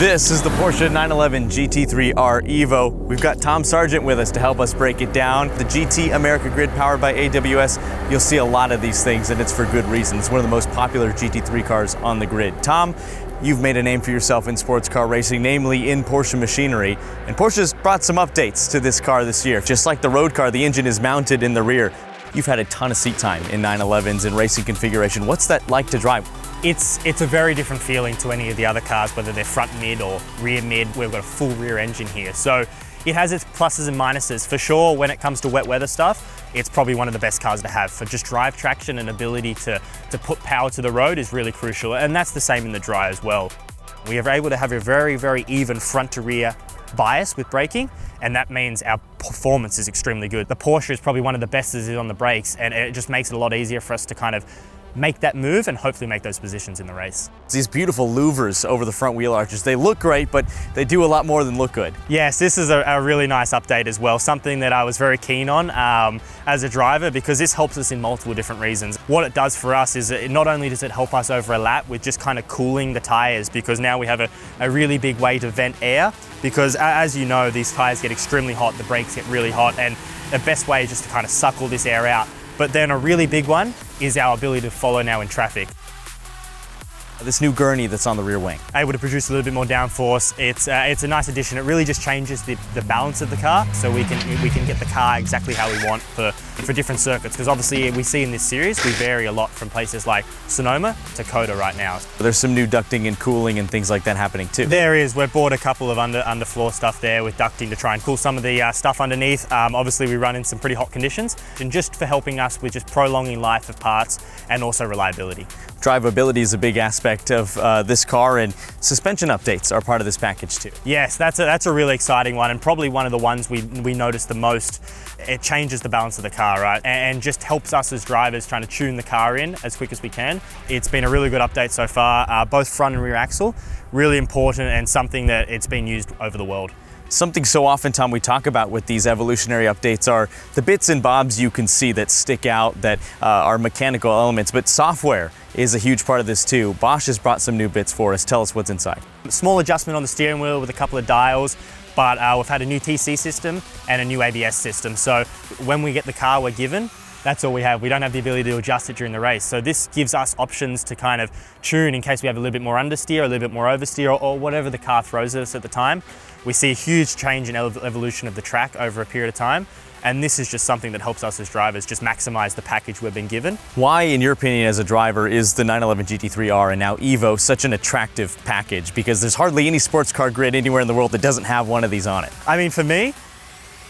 This is the Porsche 911 GT3 R EVO. We've got Tom Sargent with us to help us break it down. The GT America grid powered by AWS. You'll see a lot of these things, and it's for good reason. It's one of the most popular GT3 cars on the grid. Tom, you've made a name for yourself in sports car racing, namely in Porsche machinery. And Porsche's brought some updates to this car this year. Just like the road car, the engine is mounted in the rear. You've had a ton of seat time in 911s in racing configuration. What's that like to drive? It's a very different feeling to any of the other cars, whether they're front mid or rear mid. We've got a full rear engine here. So it has its pluses and minuses. For sure, when it comes to wet weather stuff, it's probably one of the best cars to have. For just drive traction and ability to put power to the road is really crucial. And that's the same in the dry as well. We are able to have a very, very even front to rear bias with braking, and that means our performance is extremely good. The Porsche is probably one of the best as is on the brakes, and it just makes it a lot easier for us to kind of make that move and hopefully make those positions in the race. These beautiful louvers over the front wheel arches, they look great, but they do a lot more than look good. Yes, this is a really nice update as well, something that I was very keen on as a driver, because this helps us in multiple different reasons. What it does for us is not only does it help us over a lap with just kind of cooling the tires, because now we have a really big way to vent air, because as you know, these tires get extremely hot, the brakes get really hot, and the best way is just to kind of suck all this air out. But then a really big one is our ability to follow now in traffic. This new gurney that's on the rear wing. Able to produce a little bit more downforce. It's a nice addition. It really just changes the balance of the car, so we can get the car exactly how we want for different circuits. Because obviously we see in this series, we vary a lot from places like Sonoma to Coda right now. There's some new ducting and cooling and things like that happening too. There is. We've bought a couple of underfloor stuff there with ducting to try and cool some of the stuff underneath. Obviously we run in some pretty hot conditions, and just for helping us with just prolonging life of parts and also reliability. Drivability is a big aspect of this car, and suspension updates are part of this package too. Yes, that's a really exciting one, and probably one of the ones we notice the most. It changes the balance of the car, right? And just helps us as drivers trying to tune the car in as quick as we can. It's been a really good update so far, both front and rear axle. Really important, and something that it's been used over the world. Something so often, Tom, we talk about with these evolutionary updates are the bits and bobs you can see that stick out, that are mechanical elements, but software is a huge part of this too. Bosch has brought some new bits for us. Tell us what's inside. Small adjustment on the steering wheel with a couple of dials, but we've had a new TC system and a new ABS system. So when we get the car we're given, that's all we have. We don't have the ability to adjust it during the race. So this gives us options to kind of tune in case we have a little bit more understeer, a little bit more oversteer, or whatever the car throws at us at the time. We see a huge change in evolution of the track over a period of time. And this is just something that helps us as drivers just maximize the package we've been given. Why, in your opinion as a driver, is the 911 GT3 R and now EVO such an attractive package? Because there's hardly any sports car grid anywhere in the world that doesn't have one of these on it. I mean, for me,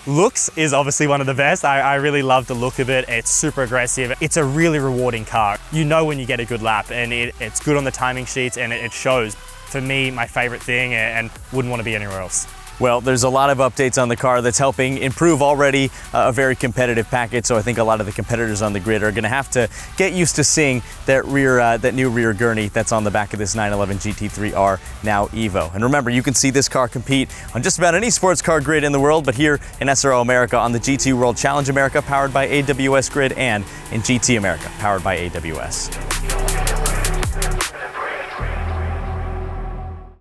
looks is obviously one of the best. I really love the look of it. It's super aggressive. It's a really rewarding car. You know when you get a good lap, and it's good on the timing sheets, and it shows. For me, my favorite thing, and wouldn't want to be anywhere else. Well, there's a lot of updates on the car that's helping improve already a very competitive package. So I think a lot of the competitors on the grid are going to have to get used to seeing that new rear gurney that's on the back of this 911 GT3 R, now EVO. And remember, you can see this car compete on just about any sports car grid in the world, but here in SRO America on the GT World Challenge America, powered by AWS Grid, and in GT America, powered by AWS.